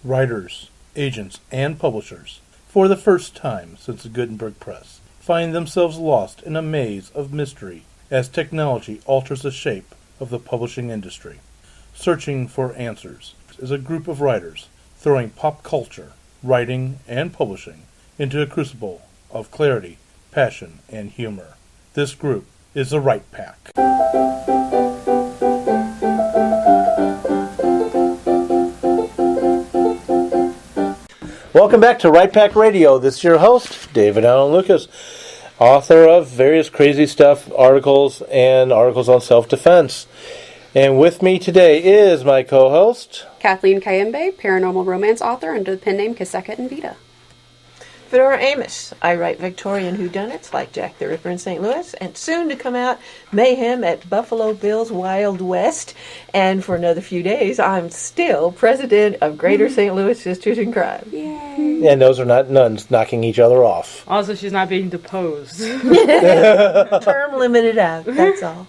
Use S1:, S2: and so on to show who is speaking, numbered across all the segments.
S1: writers, agents, and publishers, for the first time since the Gutenberg Press, find themselves lost in a maze of mystery as technology alters the shape of the publishing industry. Searching for Answers is a group of writers throwing pop culture, writing, and publishing into a crucible of clarity, passion, and humor. This group is the Right Pack. Welcome back to Right Pack Radio. This is your host, David Allen Lucas, author of various crazy stuff, articles, and articles on self-defense. And with me today is my co-host,
S2: Kathleen Kayembe, paranormal romance author under the pen name Kaseka and Vita.
S3: Fedora Amos. I write Victorian whodunits like Jack the Ripper in St. Louis, and soon to come out Mayhem at Buffalo Bill's Wild West. And for another few days, I'm still president of Greater St. Louis Sisters in Crime.
S2: Yay!
S1: and those are not nuns knocking each other off.
S4: Also, she's not being deposed.
S3: Term limited out, that's all.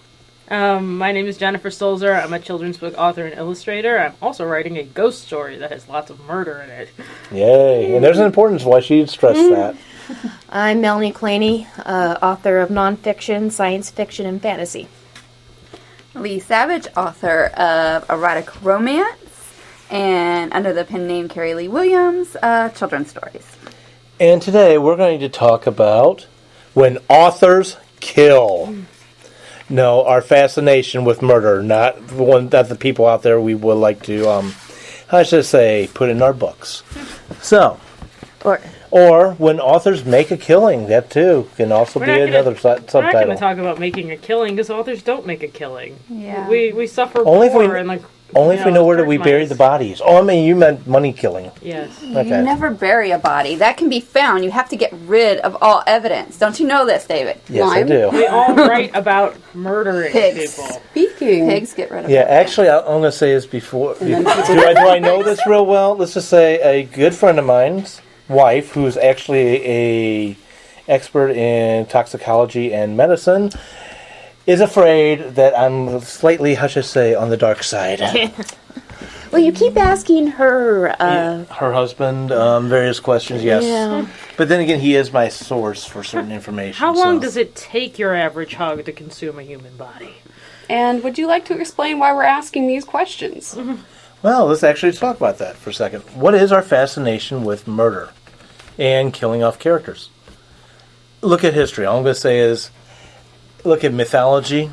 S4: My name is Jennifer Stolzer. I'm a children's book author and illustrator. I'm also writing a ghost story that has lots of murder in it.
S1: Yay. And there's an importance why she'd stress that.
S5: I'm Melanie Claney, author of nonfiction, science fiction, and fantasy.
S6: Lee Savage, author of erotic romance, and under the pen name Carrie Lee Williams, children's stories.
S1: And today we're going to talk about when authors kill. No, our fascination with murder, not the people out there we would like to, how should I say, put in our books. So, or when authors make a killing, that too can also be another subtitle.
S4: We're not going to talk about making a killing because authors don't make a killing.
S6: Yeah,
S4: we suffer
S1: only
S4: more and
S1: if we know where we bury the bodies. Oh, I mean, you meant money killing.
S4: Yes.
S1: Okay.
S6: You never bury a body. That can be found. You have to get rid of all evidence. Don't you know this, David?
S1: Yes, I do.
S4: We all write about murdering
S6: Pigs.
S4: people.
S2: Speaking.
S6: Pigs get rid of
S1: Yeah,
S6: them.
S1: actually, I'm going to say this before. Do I know this real well? Let's just say a good friend of mine's wife, who's actually a expert in toxicology and medicine, is afraid that I'm slightly, how should I say, on the dark side.
S5: Well, you keep asking her.
S1: Her husband, various questions, yes.
S5: Yeah.
S1: But then again, he is my source for certain information.
S4: How long does it take your average hog to consume a human body?
S2: And would you like to explain why we're asking these questions?
S1: Well, let's actually talk about that for a second. What is our fascination with murder and killing off characters? Look at history. All I'm going to say is, look at mythology.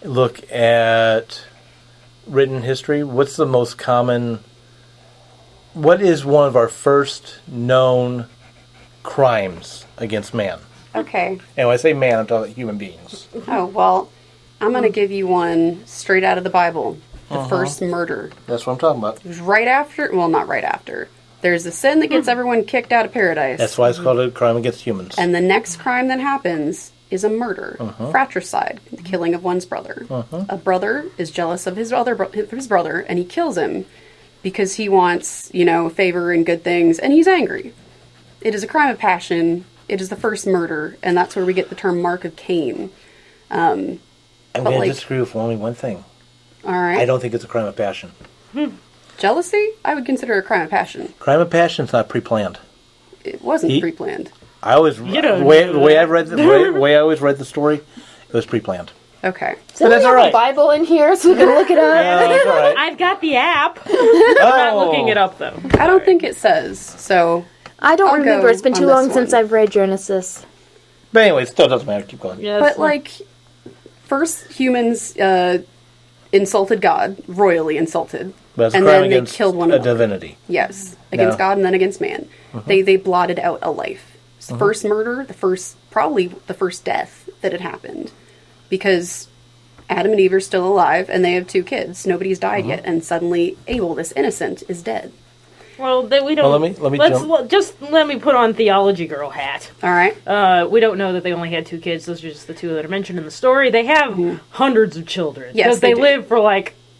S1: Look at written history. What's the most common... What is one of our first known crimes against man?
S2: Okay.
S1: And when I say man, I'm talking about human beings.
S2: Oh, well, I'm going to give you one straight out of the Bible. The first murder.
S1: That's what I'm talking about.
S2: It was right after... Well, not right after. There's a sin that gets everyone kicked out of paradise.
S1: That's why it's called a crime against humans.
S2: And the next crime that happens is a murder, fratricide, the killing of one's brother. A brother is jealous of his brother, and he kills him because he wants, favor and good things, and he's angry. It is a crime of passion. It is the first murder, and that's where we get the term Mark of Cain.
S1: I'm going to disagree with only one thing.
S2: All right.
S1: I don't think it's a crime of passion.
S2: Jealousy, I would consider a crime of passion.
S1: Crime of passion is not pre-planned.
S2: It wasn't pre-planned.
S1: I always the way I always read the story, it was pre-planned.
S2: Okay.
S5: So
S1: that's
S5: we
S1: all
S5: have
S1: right.
S5: a Bible in here so we can look it up.
S1: Yeah, that's all right.
S4: I've got the app. I'm not looking it up, though.
S2: I don't think it says, so...
S5: I don't
S2: I'll
S5: remember.
S2: go
S5: It's been
S2: on
S5: too
S2: this
S5: long since
S2: one.
S5: I've read Genesis.
S1: But anyway, it still doesn't matter. Keep going.
S4: Yes.
S2: But, first humans insulted God, royally insulted.
S1: But it's a
S2: And
S1: crime
S2: then they
S1: against
S2: killed one
S1: a
S2: another.
S1: divinity.
S2: Yes, against
S1: No.
S2: God and then against man. They blotted out a life. First murder, probably the first death that had happened. Because Adam and Eve are still alive and they have 2 kids. Nobody's died yet, and suddenly Abel, this innocent, is dead.
S4: Well, we don't.
S1: Well, let me jump.
S4: Just let me put on theology girl hat.
S2: All right?
S4: We don't know that they only had 2 kids. Those are just the 2 that are mentioned in the story. They have hundreds of children.
S2: Yes,
S4: because
S2: they
S4: they
S2: do.
S4: live for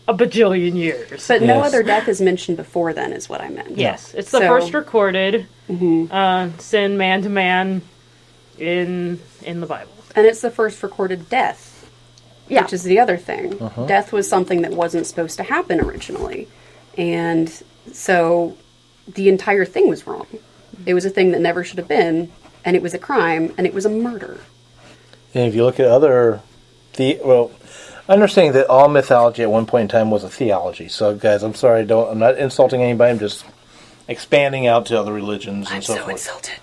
S4: a bajillion years.
S2: But no
S1: Yes.
S2: other death is mentioned before then, is what I meant.
S4: Yes, it's the
S2: So-
S4: first recorded sin man to man in the Bible.
S2: And it's the first recorded death,
S5: Yeah.
S2: which is the other thing. Death was something that wasn't supposed to happen originally. And So the entire thing was wrong. It was a thing that never should have been, and it was a crime, and it was a murder.
S1: And if you look at other... understanding that all mythology at one point in time was a theology. So, guys, I'm sorry, I'm not insulting anybody. I'm just expanding out to other religions and so forth. I'm so insulted.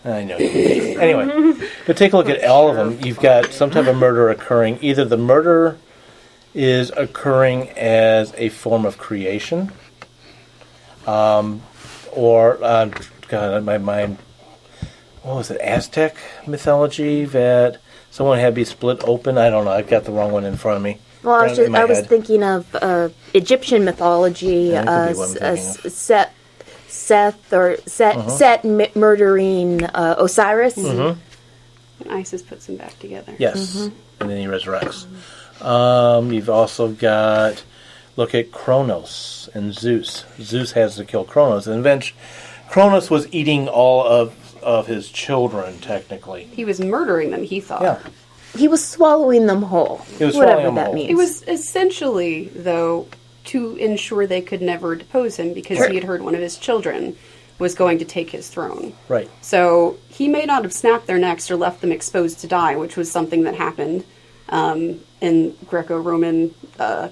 S1: I know. Anyway, but take a look at all of them. You've got some type of murder occurring. Either the murder is occurring as a form of creation, or God, in my mind, what was it? Aztec mythology that someone had to be split open. I don't know. I've got the wrong one in front of me.
S5: Well, I was thinking of Egyptian mythology, Set murdering Osiris.
S2: And Isis puts them back together.
S1: Yes, and then he resurrects. You've also got, look at Kronos and Zeus. Zeus has to kill Kronos, and eventually Kronos was eating all of his children, technically.
S2: He was murdering them, he thought.
S1: Yeah.
S5: He was swallowing them whole.
S1: He was swallowing them whole.
S5: Means.
S2: It was essentially, though, to ensure they could never depose him because he had heard one of his children was going to take his throne.
S1: Right.
S2: So he may not have snapped their necks or left them exposed to die, which was something that happened in Greco-Roman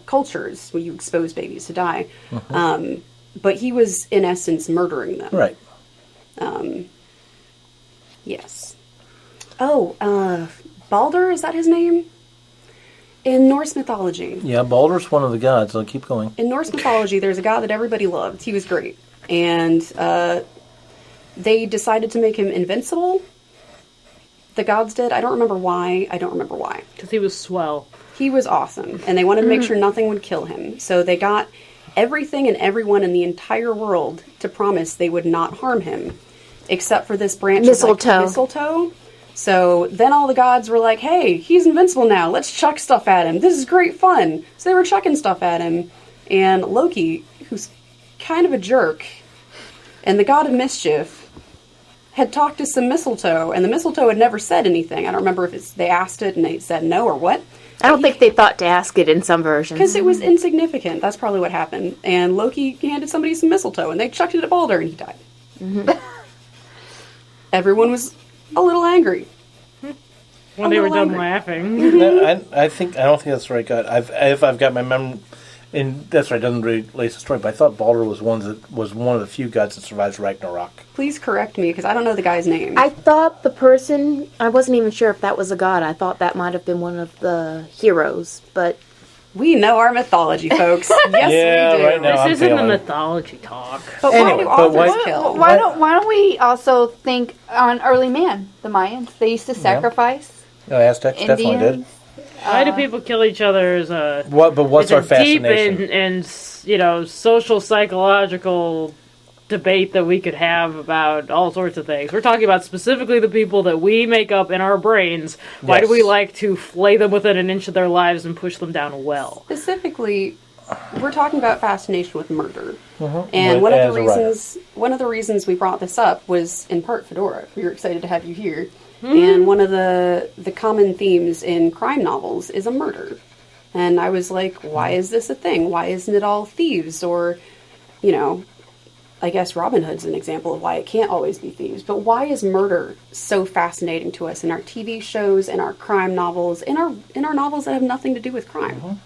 S2: cultures when you expose babies to die. But he was, in essence, murdering them.
S1: Right.
S2: Yes. Oh, Baldur, is that his name? In Norse mythology.
S1: Yeah, Baldur's one of the gods, so keep going.
S2: In Norse mythology, there's a god that everybody loved. He was great. And they decided to make him invincible. The gods did. I don't remember why.
S4: Because he was swell.
S2: He was awesome. And they wanted to make sure nothing would kill him. So they got everything and everyone in the entire world to promise they would not harm him. Except for this branch of mistletoe. So then all the gods were like, hey, he's invincible now. Let's chuck stuff at him. This is great fun. So they were chucking stuff at him. And Loki, who's kind of a jerk, and the god of mischief, had talked to some mistletoe, and the mistletoe had never said anything. I don't remember if they asked it and they said no or what.
S5: I don't think they thought to ask it in some versions.
S2: Because it was insignificant. That's probably what happened. And Loki handed somebody some mistletoe, and they chucked it at Baldur, and he died. Everyone was a little angry.
S4: When they were done laughing.
S1: No, I don't think that's the right god. If I've got my memory, and that's right, it doesn't relate to the story, but I thought Baldur was one of the few gods that survives Ragnarok.
S2: Please correct me, because I don't know the guy's name.
S5: I thought the person, I wasn't even sure if that was a god. I thought that might have been one of the heroes, but...
S2: We know our mythology, folks. Yes, we do.
S1: Right now
S4: this isn't the mythology talk.
S2: But
S1: anyway,
S2: why do authors kill?
S6: Why don't we also think on early man, the Mayans? They used to sacrifice.
S1: No, Aztecs definitely did.
S4: Why do people kill each other? Is a
S1: what's our fascination?
S4: Deep and social psychological debate that we could have about all sorts of things. We're talking about specifically the people that we make up in our brains. Why do we like to flay them within an inch of their lives and push them down a well?
S2: Specifically, we're talking about fascination with murder. And one of the reasons we brought this up was in part Fedora. We were excited to have you here. And one of the common themes in crime novels is a murder. And I was like, why is this a thing? Why isn't it all thieves? Or, I guess Robin Hood's an example of why it can't always be thieves. But why is murder so fascinating to us in our TV shows, in our crime novels, in our novels that have nothing to do with crime?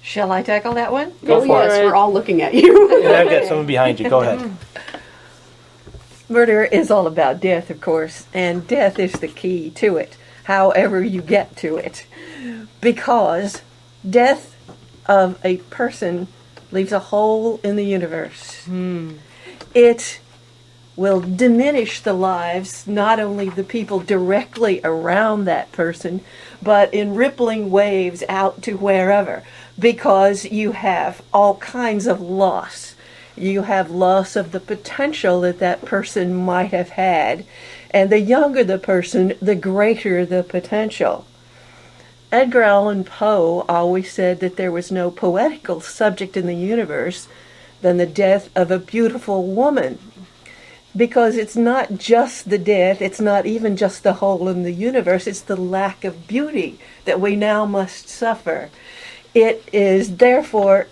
S3: Shall I tackle that one?
S1: Go for it.
S2: We're all looking at you.
S1: Yeah, I've got someone behind you. Go ahead.
S3: Murder is all about death, of course, and death is the key to it, however you get to it. Because death of a person leaves a hole in the universe. It will diminish the lives, not only the people directly around that person, but in rippling waves out to wherever, because you have all kinds of loss. You have loss of the potential that person might have had. And the younger the person, the greater the potential. Edgar Allan Poe always said that there was no poetical subject in the universe than the death of a beautiful woman. Because it's not just the death, it's not even just the hole in the universe, it's the lack of beauty that we now must suffer. It is therefore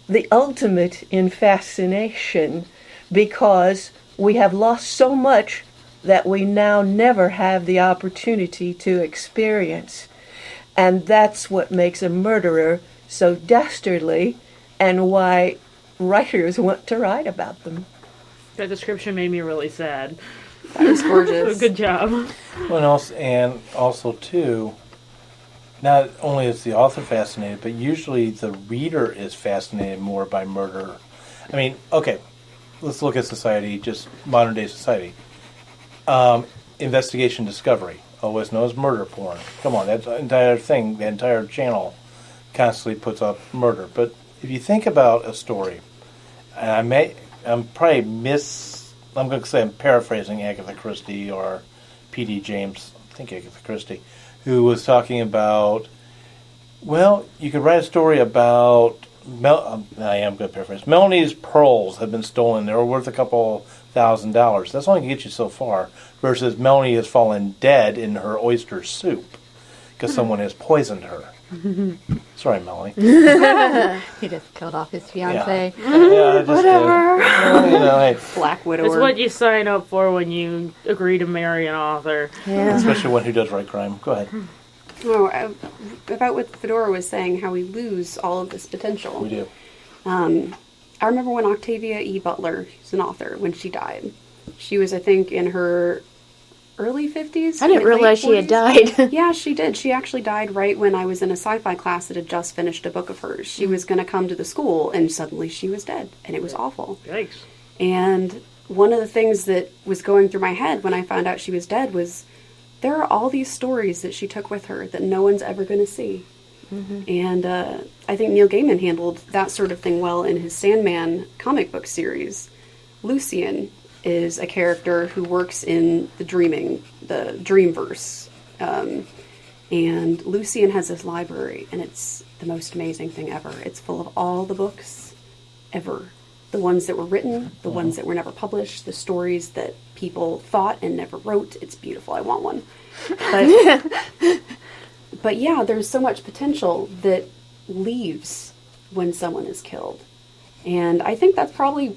S3: the ultimate in fascination, because we have lost so much that we now never have the opportunity to experience. And that's what makes a murderer so dastardly, and why writers want to write about them.
S4: That description made me really sad.
S2: That was gorgeous.
S4: Good job.
S1: And also too, not only is the author fascinated, but usually the reader is fascinated more by murder. I mean, okay, let's look at society, just modern day society. Investigation discovery, always known as murder porn. Come on, that entire thing, the entire channel constantly puts up murder. But if you think about a story, and I'm going to say I'm paraphrasing Agatha Christie or P.D. James, I think Agatha Christie, who was talking about, well, you could write a story about, I am going to paraphrase, Melanie's pearls have been stolen. They were worth a couple $1,000. That's only going to get you so far, versus Melanie has fallen dead in her oyster soup because someone has poisoned her. Sorry, Melanie.
S6: He just killed off his fiance.
S1: Yeah, just, whatever. Hey.
S2: Black widower.
S4: It's what you sign up for when you agree to marry an author.
S5: Yeah.
S1: Especially one who does write crime. Go ahead.
S2: Oh, about what Fedora was saying, how we lose all of this potential.
S1: We do.
S2: I remember when Octavia E. Butler, who's an author, when she died. She was, I think, in her early 50s.
S5: I didn't realize she had died.
S2: Yeah, she did. She actually died right when I was in a sci-fi class that had just finished a book of hers. She was going to come to the school, and suddenly she was dead, and it was awful.
S4: Yikes. And
S2: one of the things that was going through my head when I found out she was dead was, there are all these stories that she took with her that no one's ever going to see. Mm-hmm. And I think Neil Gaiman handled that sort of thing well in his Sandman comic book series. Lucian is a character who works in the Dreamverse. And Lucian has this library, and it's the most amazing thing ever. It's full of all the books ever. The ones that were written, the ones that were never published, the stories that people thought and never wrote. It's beautiful. I want one. But yeah, there's so much potential that leaves when someone is killed. And I think that's probably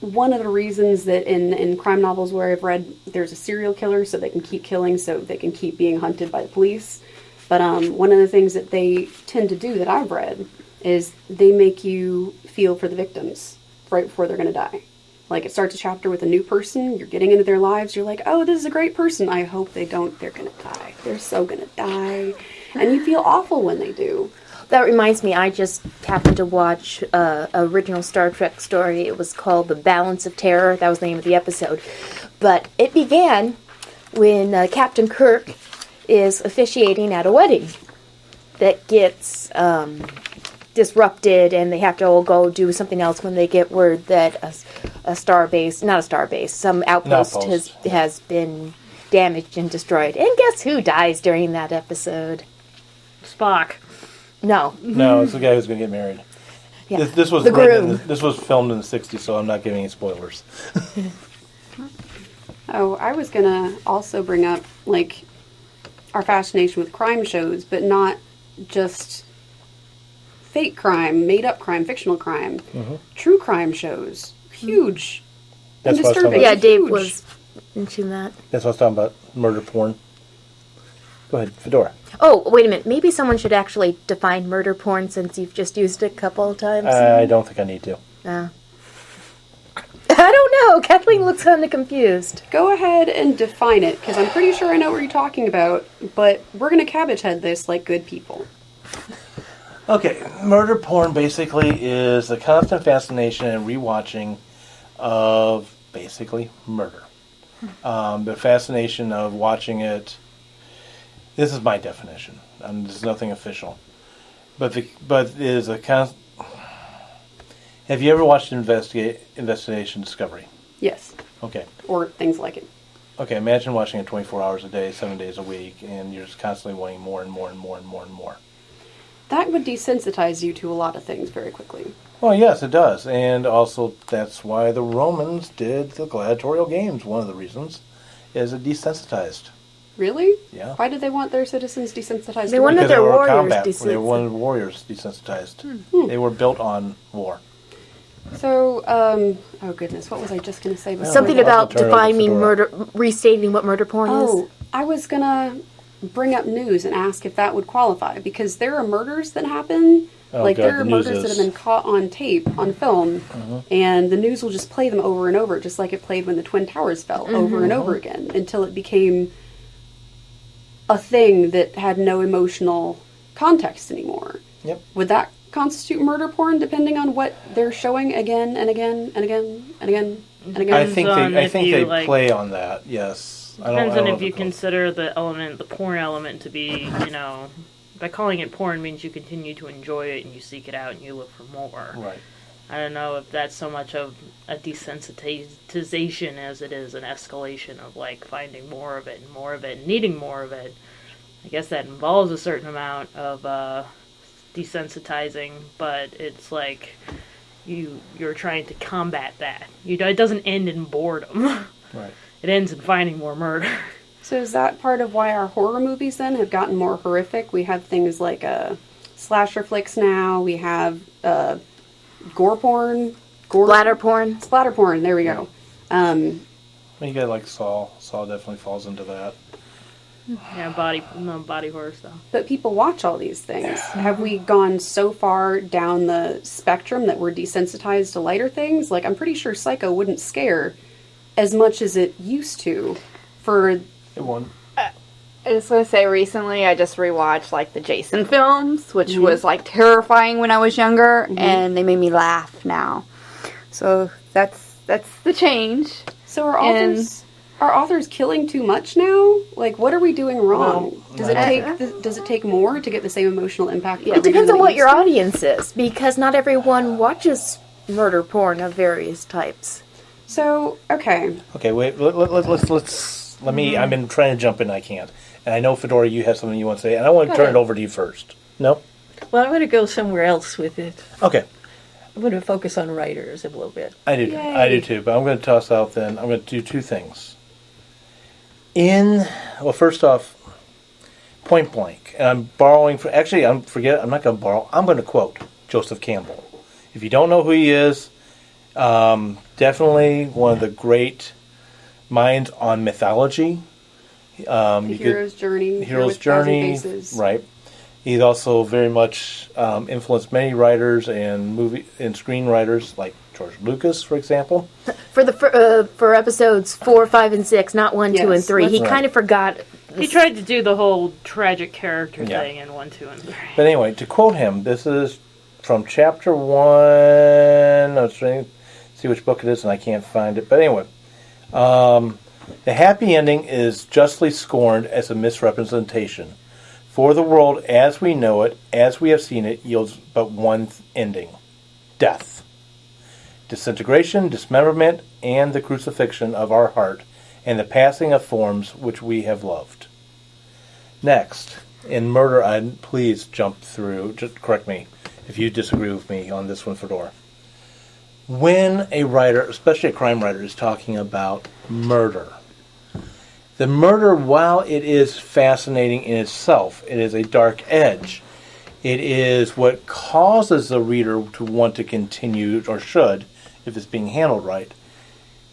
S2: one of the reasons that in crime novels where I've read, there's a serial killer so they can keep killing, so they can keep being hunted by the police. But one of the things that they tend to do that I've read is they make you feel for the victims right before they're going to die. Like, it starts a chapter with a new person, you're getting into their lives, you're like, oh, this is a great person, I hope they don't, they're going to die. They're so going to die. And you feel awful when they do.
S5: That reminds me, I just happened to watch an original Star Trek story. It was called The Balance of Terror. That was the name of the episode. But it began when Captain Kirk is officiating at a wedding that gets disrupted, and they have to all go do something else when they get word that a starbase, not a starbase, some outpost has been damaged and destroyed. And guess who dies during that episode?
S4: Spock.
S5: No,
S1: it's the guy who's going to get married.
S5: Yeah.
S1: This was
S5: the groom.
S1: This was filmed in the 60s, so I'm not giving any spoilers.
S2: Oh, I was going to also bring up, like, our fascination with crime shows, but not just fake crime, made-up crime, fictional crime. Mm-hmm. True crime shows. Huge.
S1: That's
S2: and
S1: what I was talking
S2: disturbing.
S1: about.
S5: Yeah, Dave was mentioning that.
S1: That's what I was talking about, murder porn. Go ahead, Fedora.
S5: Oh, wait a minute. Maybe someone should actually define murder porn since you've just used it a couple of times.
S1: I don't think I need to.
S5: I don't know. Kathleen looks kind of confused.
S2: Go ahead and define it, because I'm pretty sure I know what you're talking about, but we're going to cabbage head this like good people.
S1: Okay, murder porn basically is the constant fascination and rewatching of basically murder. The fascination of watching it. This is my definition. There's nothing official, but it is a constant. Have you ever watched Investigation Discovery?
S2: Yes.
S1: Okay.
S2: Or things like it.
S1: Okay, imagine watching it 24 hours a day, 7 days a week, and you're just constantly wanting more and more and more and more and more.
S2: That would desensitize you to a lot of things very quickly.
S1: Well, yes, it does. And also, that's why the Romans did the gladiatorial games. One of the reasons is it desensitized.
S2: Really?
S1: Yeah.
S2: Why did they want their citizens desensitized?
S5: They wanted
S1: Because
S5: their
S1: they were
S5: warriors
S1: combat. They
S5: desensitized.
S1: wanted warriors desensitized. They were built on war.
S2: So, oh goodness, what was I just going to say? Before
S5: Something
S2: that?
S5: about
S1: turn it over to
S5: defining
S1: Fedora.
S5: murder, restating what murder porn is.
S2: Oh, I was going to bring up news and ask if that would qualify, because there are murders that happen.
S1: Oh,
S2: like,
S1: God,
S2: there are
S1: the news
S2: murders that
S1: is-
S2: have been caught on tape, on film, and the news will just play them over and over, just like it played when the Twin Towers fell, over and over again, until it became a thing that had no emotional context anymore.
S1: Yep.
S2: Would that constitute murder porn, depending on what they're showing again and again and again and again and again?
S1: I think
S4: on
S1: they. I
S4: if
S1: think
S4: you,
S1: they
S4: like-
S1: play on that. Yes. I don't
S4: Depends
S1: know
S4: on if
S1: what
S4: you
S1: to call it.
S4: consider the porn element to be, by calling it porn means you continue to enjoy it and you seek it out and you look for more.
S1: Right.
S4: I don't know if that's so much of a desensitization as it is an escalation of like finding more of it and needing more of it. I guess that involves a certain amount of desensitizing, but it's like you're trying to combat that. It doesn't end in boredom.
S1: Right.
S4: It ends in finding more murder.
S2: So is that part of why our horror movies then have gotten more horrific? We have things like slasher flicks now. We have gore porn.
S5: Splatter porn.
S2: Splatter porn, there we go.
S1: You got like Saw. Saw definitely falls into that.
S4: Yeah, body horror stuff.
S2: But people watch all these things. Have we gone so far down the spectrum that we're desensitized to lighter things? Like, I'm pretty sure Psycho wouldn't scare as much as it used to for...
S1: It won.
S6: I just want to say, recently I just rewatched like the Jason films, which was like terrifying when I was younger, and they made me laugh now. So that's the change.
S2: So are authors killing too much now? Like, what are we doing wrong? Does it take more to get the same emotional impact?
S5: It depends on what your audience is, because not everyone watches murder porn of various types.
S2: So, okay.
S1: Okay, wait. Let me. I've been trying to jump in. I can't. And I know, Fedora, you have something you want to say, and I want to turn it over to you first. No.
S3: Well, I'm going to go somewhere else with it.
S1: Okay.
S3: I'm going to focus on writers a little bit.
S1: I do.
S2: Yay.
S1: I do too. But I'm going to toss out. Then I'm going to do two things. First off, point blank, and I'm borrowing from. Actually, I'm not going to borrow. I'm going to quote Joseph Campbell. If you don't know who he is, definitely one of the great minds on mythology.
S2: Hero's Journey.
S1: Hero's Journey, right? He's also very much influenced many writers and screenwriters, like George Lucas, for example.
S5: For episodes 4, 5, and 6, not 1, 2, and 3. He
S1: Right.
S5: kind of forgot.
S4: He tried to do the whole tragic character thing in 1, 2, and 3.
S1: But anyway, to quote him, this is from chapter 1. I was trying to see which book it is, and I can't find it. But anyway, the happy ending is justly scorned as a misrepresentation. For the world as we know it, as we have seen it, yields but one ending: death. Disintegration, dismemberment, and the crucifixion of our heart, and the passing of forms which we have loved. Next, in murder, please jump through, just correct me if you disagree with me on this one, Fedora. When a writer, especially a crime writer, is talking about murder, the murder, while it is fascinating in itself, it is a dark edge. It is what causes the reader to want to continue, or should, if it's being handled right.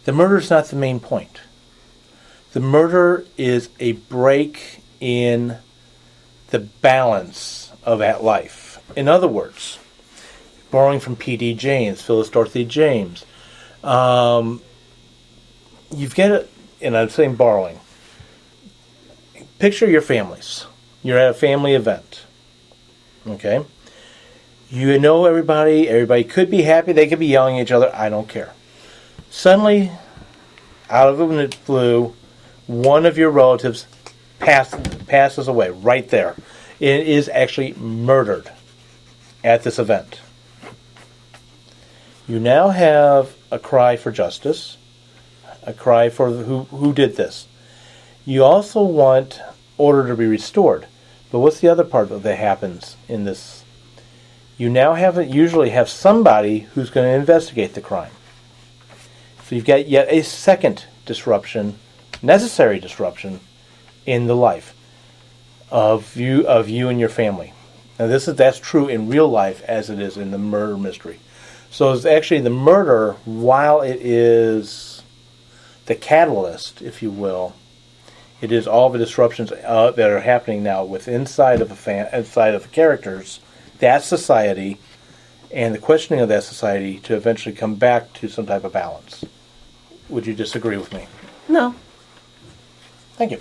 S1: The murder is not the main point. The murder is a break in the balance of that life. In other words, borrowing from P.D. James, Phyllis Dorothy James, you've got it, and I'm saying borrowing. Picture your families. You're at a family event. Okay? You know everybody. Everybody could be happy. They could be yelling at each other. I don't care. Suddenly, out of the blue, one of your relatives passes away right there. It is actually murdered at this event. You now have a cry for justice, a cry for who did this. You also want order to be restored. But what's the other part that happens in this? You now usually have somebody who's going to investigate the crime. So you've got yet a second disruption, necessary disruption, in the life of you and your family. Now that's true in real life as it is in the murder mystery. So it's actually the murder, while it is the catalyst, if you will, it is all the disruptions that are happening now inside of the characters, that society, and the questioning of that society to eventually come back to some type of balance. Would you disagree with me?
S3: No.
S1: Thank you.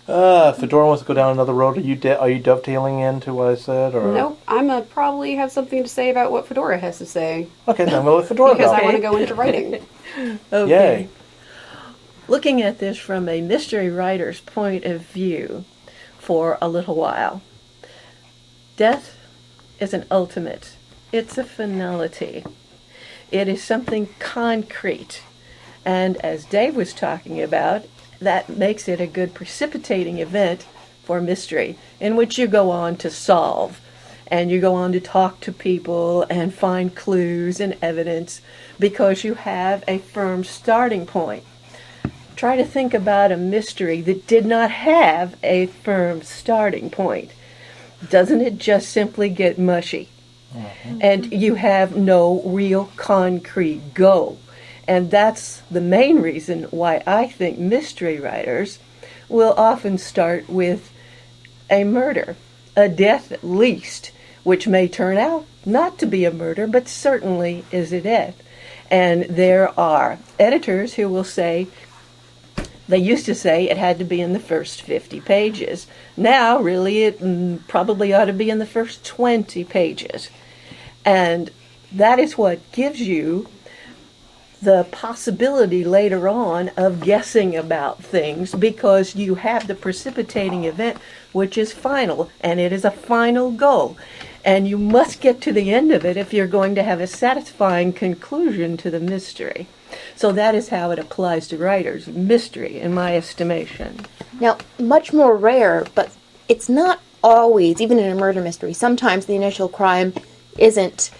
S1: Fedora wants to go down another road. Are you dovetailing into what I said? Or?
S2: Nope. I'm going to probably have something to say about what Fedora has to say.
S1: Okay, then we'll let Fedora
S2: because
S1: go.
S2: I want to go into writing.
S3: Okay.
S1: Yay.
S3: Looking at this from a mystery writer's point of view for a little while, death is an ultimate. It's a finality. It is something concrete. And as Dave was talking about, that makes it a good precipitating event for mystery, in which you go on to solve, and you go on to talk to people and find clues and evidence, because you have a firm starting point. Try to think about a mystery that did not have a firm starting point. Doesn't it just simply get mushy? Mm-hmm. And you have no real concrete goal. And that's the main reason why I think mystery writers will often start with a murder, a death at least, which may turn out not to be a murder, but certainly is a death. And there are editors who will say, they used to say it had to be in the first 50 pages. Now, really, it probably ought to be in the first 20 pages. And that is what gives you the possibility later on of guessing about things, because you have the precipitating event, which is final, and it is a final goal. And you must get to the end of it if you're going to have a satisfying conclusion to the mystery. So that is how it applies to writers, mystery, in my estimation.
S5: Now, much more rare, but it's not always, even in a murder mystery, sometimes the initial crime isn't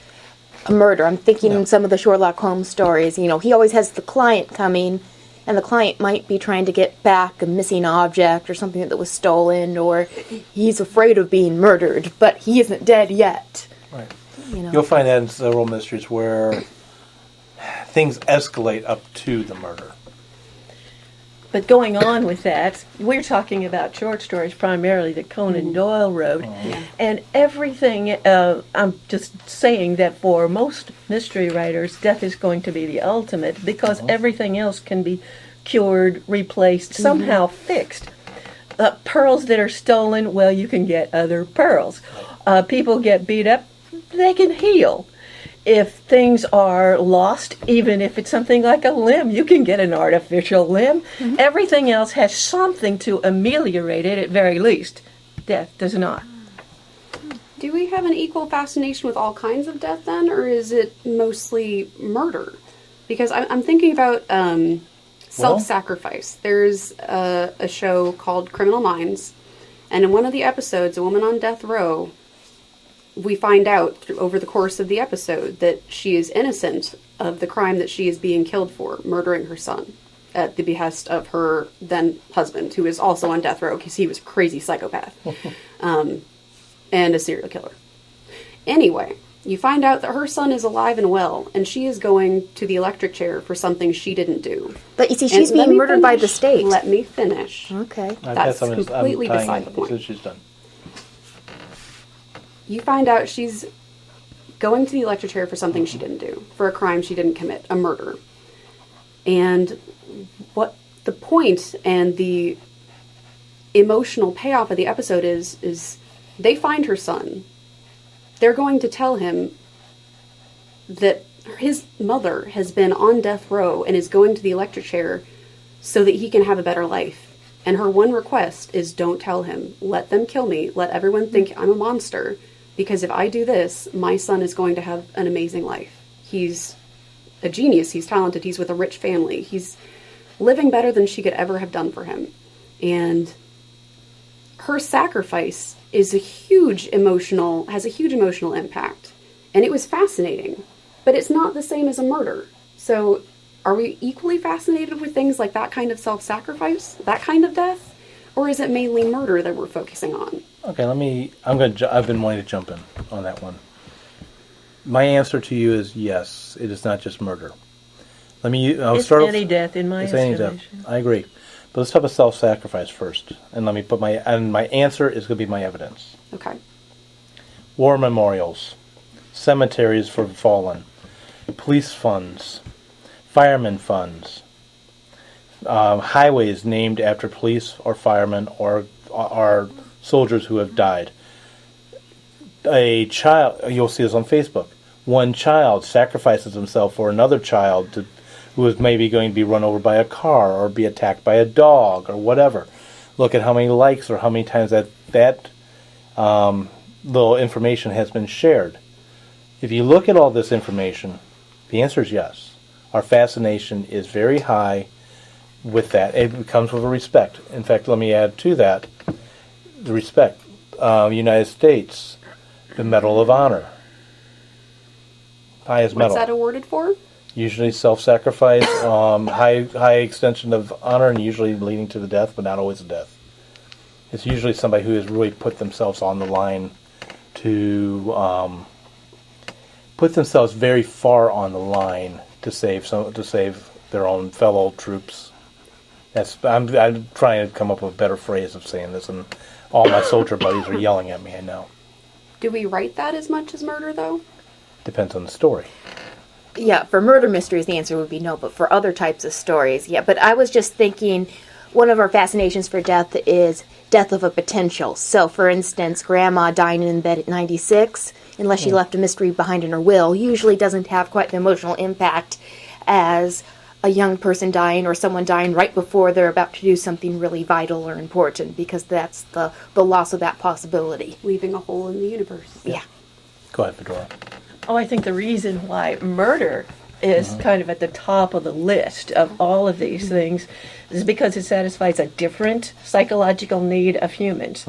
S5: a murder. I'm thinking in some of the Sherlock Holmes stories, he always has the client coming, and the client might be trying to get back a missing object or something that was stolen, or he's afraid of being murdered, but he isn't dead yet.
S1: Right. You'll find that in several mysteries where things escalate up to the murder.
S3: But going on with that, we're talking about short stories primarily that Conan Doyle wrote. Yeah. And everything, I'm just saying that for most mystery writers, death is going to be the ultimate, because everything else can be cured, replaced, somehow fixed. Pearls that are stolen, well, you can get other pearls. People get beat up, they can heal. If things are lost, even if it's something like a limb, you can get an artificial limb. Mm-hmm. Everything else has something to ameliorate it, at very least. Death does not.
S2: Do we have an equal fascination with all kinds of death, then, or is it mostly murder? Because I'm thinking about self-sacrifice. There's a show called Criminal Minds, and in one of the episodes, a woman on death row, we find out over the course of the episode that she is innocent of the crime that she is being killed for, murdering her son at the behest of her then husband, who is also on death row because he was a crazy psychopath and a serial killer. Anyway, you find out that her son is alive and well, and she is going to the electric chair for something she didn't do.
S5: But you see, she's being murdered by the state.
S2: Let me finish.
S5: Okay.
S2: That's completely beside the point.
S1: She's done.
S2: You find out she's going to the electric chair for something she didn't do, for a crime she didn't commit, a murder. And what the point and the emotional payoff of the episode is they find her son. They're going to tell him that his mother has been on death row and is going to the electric chair so that he can have a better life. And her one request is, don't tell him. Let them kill me. Let everyone think I'm a monster. Because if I do this, my son is going to have an amazing life. He's a genius. He's talented. He's with a rich family. He's living better than she could ever have done for him. And her sacrifice is has a huge emotional impact. And it was fascinating. But it's not the same as a murder. So are we equally fascinated with things like that kind of self-sacrifice, that kind of death? Or is it mainly murder that we're focusing on?
S1: Okay, I've been wanting to jump in on that one. My answer to you is yes, it is not just murder.
S3: It's any death in my estimation.
S1: I agree. But let's talk about self-sacrifice first. And let me put my answer is going to be my evidence.
S2: Okay.
S1: War memorials, cemeteries for the fallen, police funds, firemen funds, highways named after police or firemen or soldiers who have died. A child, you'll see this on Facebook, one child sacrifices himself for another child who is maybe going to be run over by a car or be attacked by a dog or whatever. Look at how many likes or how many times that little information has been shared. If you look at all this information, the answer is yes. Our fascination is very high with that. It comes with a respect. In fact, let me add to that the respect. United States, the Medal of Honor. Highest medal.
S2: What's that awarded for?
S1: Usually self-sacrifice, high extension of honor, and usually leading to the death, but not always a death. It's usually somebody who has really put themselves on the line to put themselves very far on the line to save their own fellow troops. I'm trying to come up with a better phrase of saying this, and all my soldier buddies are yelling at me. I know.
S2: Do we write that as much as murder, though?
S1: Depends on the story.
S5: Yeah, for murder mysteries, the answer would be no, but for other types of stories, yeah. But I was just thinking, one of our fascinations for death is death of a potential. So, for instance, Grandma dying in bed at 96, unless she left a mystery behind in her will, usually doesn't have quite the emotional impact as a young person dying or someone dying right before they're about to do something really vital or important, because that's the loss of that possibility.
S2: Leaving a hole in the universe.
S5: Yeah.
S1: Go ahead, Fedora.
S3: Oh, I think the reason why murder is kind of at the top of the list of all of these things is because it satisfies a different psychological need of humans.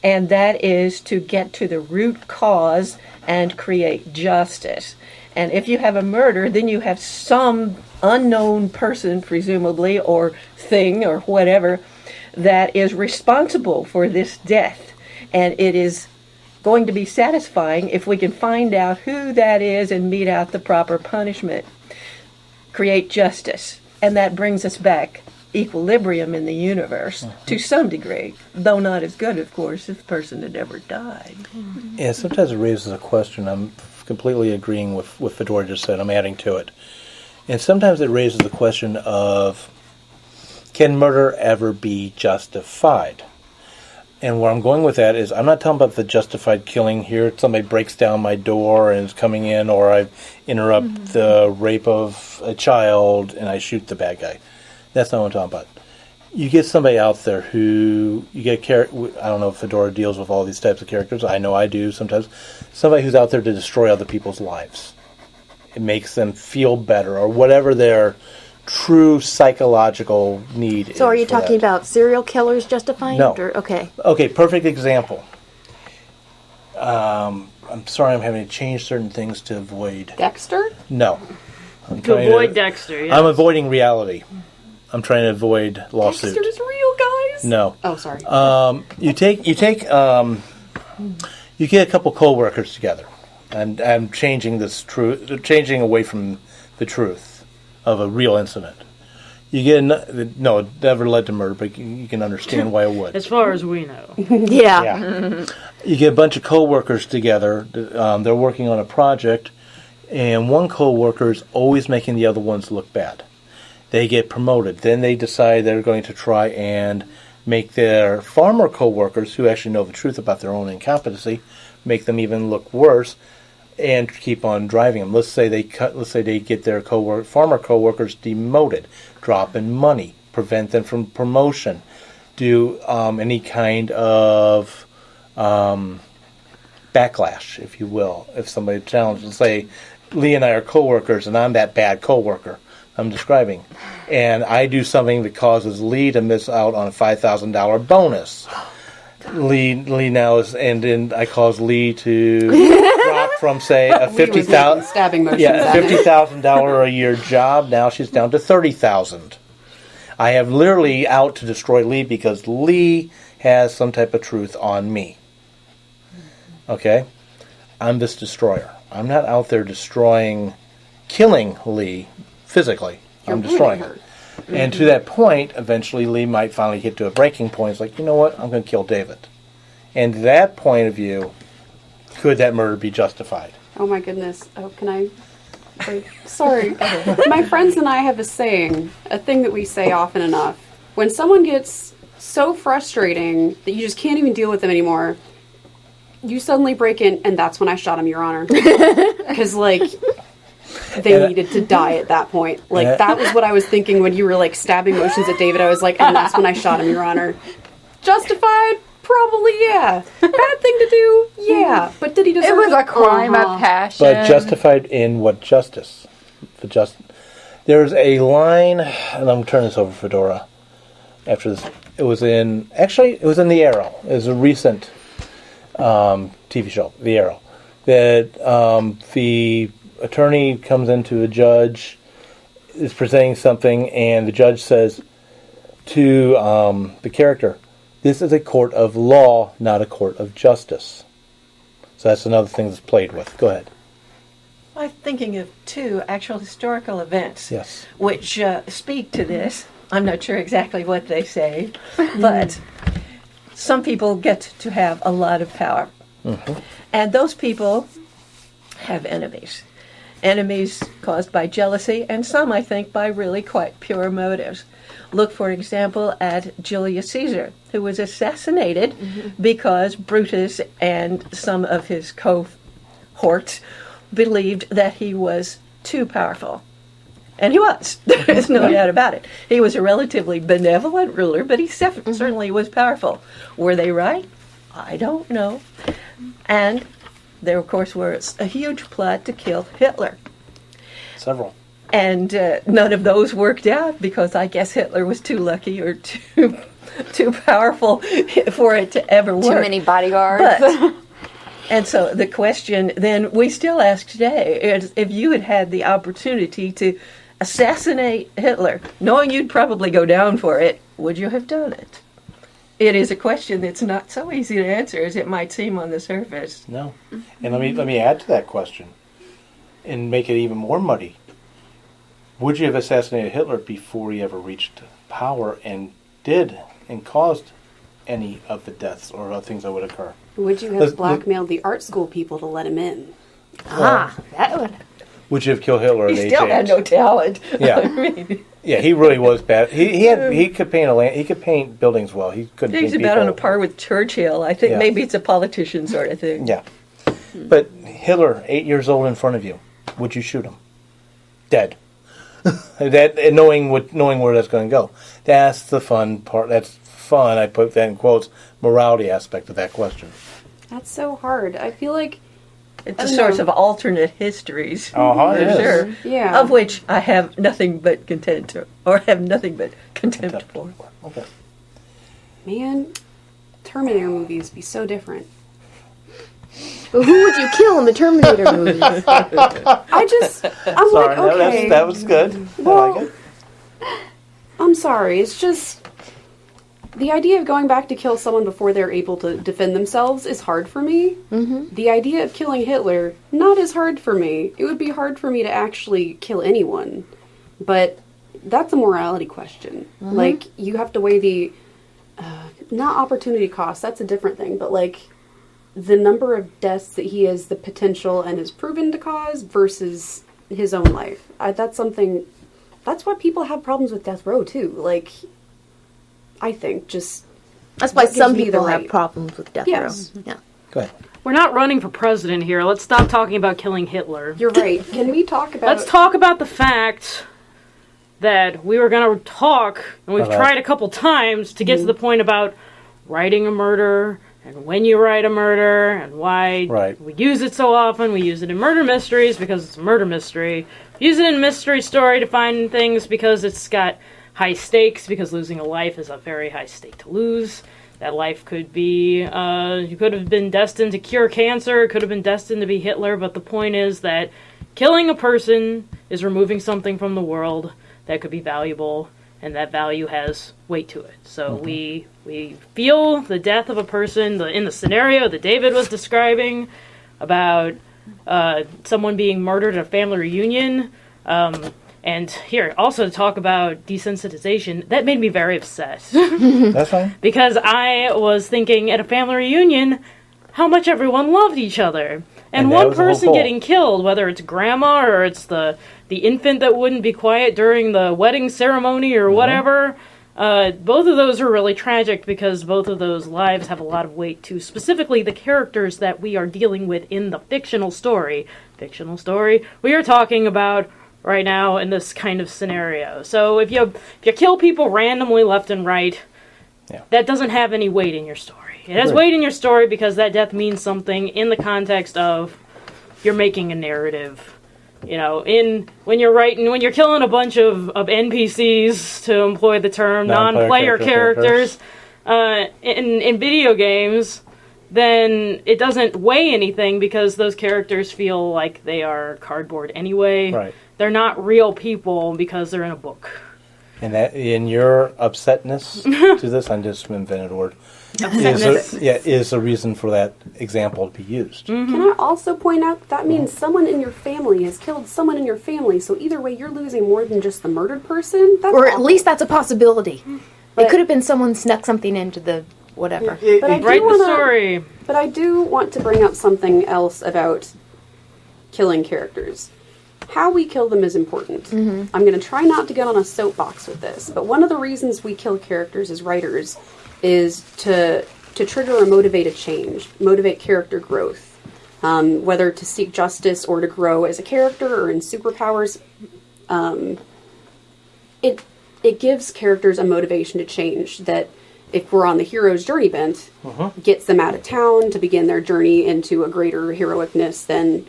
S3: And that is to get to the root cause and create justice. And if you have a murder, then you have some unknown person, presumably, or thing, or whatever, that is responsible for this death. And it is going to be satisfying if we can find out who that is and mete out the proper punishment. Create justice. And that brings us back equilibrium in the universe to some degree, though not as good, of course, if the person had ever died.
S1: Yeah, sometimes it raises a question. I'm completely agreeing with what Fedora just said. I'm adding to it. And sometimes it raises the question of, can murder ever be justified? And where I'm going with that is, I'm not talking about the justified killing here. Somebody breaks down my door and is coming in, or I interrupt the rape of a child and I shoot the bad guy. That's not what I'm talking about. You get somebody out there who, I don't know if Fedora deals with all these types of characters. I know I do sometimes. Somebody who's out there to destroy other people's lives. It makes them feel better, or whatever their true psychological need is.
S5: So are you talking about serial killers justifying
S1: No.
S5: it? Or, okay.
S1: Okay, perfect example. I'm sorry I'm having to change certain things to avoid...
S2: Dexter?
S1: No.
S4: To avoid Dexter, yes.
S1: I'm avoiding reality. I'm trying to avoid lawsuit.
S2: Dexter's real, guys?
S1: No.
S2: Oh, sorry.
S1: You get a couple co-workers together, and I'm changing changing away from the truth of a real incident. You get no, it never led to murder, but you can understand why it would.
S4: As far as we know.
S5: Yeah.
S1: You get a bunch of co-workers together. They're working on a project, and one co-worker is always making the other ones look bad. They get promoted. Then they decide they're going to try and make their farmer co-workers, who actually know the truth about their own incompetency, make them even look worse, and keep on driving them. Let's say they get their farmer co-workers demoted, drop in money, prevent them from promotion, do any kind of backlash, if you will. If somebody challenges, let's say Lee and I are co-workers, and I'm that bad co-worker I'm describing, and I do something that causes Lee to miss out on a $5,000 bonus. Lee now is, and then I cause Lee to drop from say a
S2: Lee was making stabbing motions at me.
S1: $50,000 a year job. Now she's down to $30,000. I have literally out to destroy Lee because Lee has some type of truth on me. Okay, I'm this destroyer. I'm not out there killing Lee physically. I'm destroying her. And to that point, eventually Lee might finally get to a breaking point. It's like, you know what? I'm going to kill David. And that point of view, could that murder be justified?
S2: Oh my goodness. Oh, can I? Wait, sorry. My friends and I have a saying, a thing that we say often enough. When someone gets so frustrating that you just can't even deal with them anymore, you suddenly break in, and that's when I shot him, Your Honor. Because, like, they needed to die at that point. Like, that was what I was thinking when you were, like, stabbing motions at David. I was like, and that's when I shot him, Your Honor. Justified? Probably, yeah. Bad thing to do? Yeah. But did he deserve it?
S6: It was a crime of passion.
S1: But justified in what justice? There's a line, and I'm turning this over to Fedora after this. It was in The Arrow. It was a recent TV show, The Arrow, that the attorney comes into a judge, is presenting something, and the judge says to the character, "This is a court of law, not a court of justice." So that's another thing that's played with. Go ahead.
S3: I'm thinking of two actual historical events which speak to this. I'm not sure exactly what they say, but some people get to have a lot of power. Mm-hmm. And those people have enemies. Enemies caused by jealousy, and some, I think, by really quite pure motives. Look, for example, at Julius Caesar, who was assassinated because Brutus and some of his cohorts believed that he was too powerful. And he was. There's no doubt about it. He was a relatively benevolent ruler, but he certainly was powerful. Were they right? I don't know. And there, of course, was a huge plot to kill Hitler.
S1: Several.
S3: And none of those worked out because I guess Hitler was too lucky or too powerful for it to ever work.
S6: Too many bodyguards.
S3: And so the question then we still ask today is, if you had had the opportunity to assassinate Hitler, knowing you'd probably go down for it, would you have done it? It is a question that's not so easy to answer as it might seem on the surface.
S1: No. And let me add to that question and make it even more muddy. Would you have assassinated Hitler before he ever reached power and caused any of the deaths or other things that would occur?
S2: Would you have blackmailed the art school people to let him in?
S6: That would.
S1: Would you have killed Hitler at age 8?
S3: He still had no talent.
S1: Yeah.
S3: I mean,
S1: yeah, he really was bad. He could paint he could paint buildings well. He couldn't paint
S3: he's
S1: people.
S3: about on a par with Churchill. I think maybe it's a politician sort of thing.
S1: Yeah. But Hitler, 8 years old in front of you, would you shoot him? Dead. And knowing where that's going to go. That's the fun part. That's fun. I put that in quotes. Morality aspect of that question.
S2: That's so hard. I feel like
S3: it's a source of alternate histories,
S1: for
S3: sure.
S2: Yeah.
S3: Of which I have nothing but contempt for.
S1: Okay.
S2: Man, Terminator movies be so different.
S5: Well, who would you kill in the Terminator movie?
S2: I'm
S1: sorry,
S2: like, okay.
S1: that was good.
S2: Well,
S1: I like it.
S2: I'm sorry. It's just the idea of going back to kill someone before they're able to defend themselves is hard for me. Mm-hmm. The idea of killing Hitler, not as hard for me. It would be hard for me to actually kill anyone. But that's a morality question. Mm-hmm. Like, you have to weigh the, not opportunity cost, that's a different thing, but like, the number of deaths that he has the potential and is proven to cause versus his own life. That's why people have problems with death row, too. Like, I think,
S5: that's why some people have problems with death row. Mm-hmm. Yeah.
S1: Go ahead.
S4: We're not running for president here. Let's stop talking about killing Hitler.
S2: You're right. Can we talk about...
S4: Let's talk about the fact that we were going to talk, and we've tried a couple times to get to the point about writing a murder, and when you write a murder, and why we use it so often. We use it in murder mysteries because it's a murder mystery. We use it in mystery story to find things because it's got high stakes, because losing a life is a very high stake to lose. That life could be, you could have been destined to cure cancer, could have been destined to be Hitler, but the point is that killing a person is removing something from the world that could be valuable, and that value has weight to it. So we feel the death of a person, in the scenario that David was describing, about someone being murdered at a family reunion, and here, also to talk about desensitization, that made me very upset.
S1: That's fine.
S4: Because I was thinking at a family reunion how much everyone loved each other. And one person getting killed, whether it's grandma or it's the infant that wouldn't be quiet during the wedding ceremony or whatever, both of those are really tragic because both of those lives have a lot of weight to specifically the characters that we are dealing with in the fictional story we are talking about right now in this kind of scenario. So if you kill people randomly left and right, that doesn't have any weight in your story. It has weight in your story because that death means something in the context of you're making a narrative. You know, when you're killing a bunch of NPCs, to employ the term, non-player characters in video games, then it doesn't weigh anything because those characters feel like they are cardboard anyway.
S1: Right.
S4: They're not real people because they're in a book.
S1: And that, in your upsetness to this, I just invented a word, is a reason for that example to be used.
S2: Can I also point out that means someone in your family has killed someone in your family, so either way you're losing more than just the murdered person?
S5: Or at least that's a possibility. It could have been someone snuck something into the whatever.
S4: Write the story.
S2: But I do want to bring up something else about killing characters. How we kill them is important. I'm going to try not to get on a soapbox with this, but one of the reasons we kill characters as writers is to trigger or motivate a change, motivate character growth, whether to seek justice or to grow as a character or in superpowers. It gives characters a motivation to change that, if we're on the hero's journey bent, gets them out of town to begin their journey into a greater heroicness than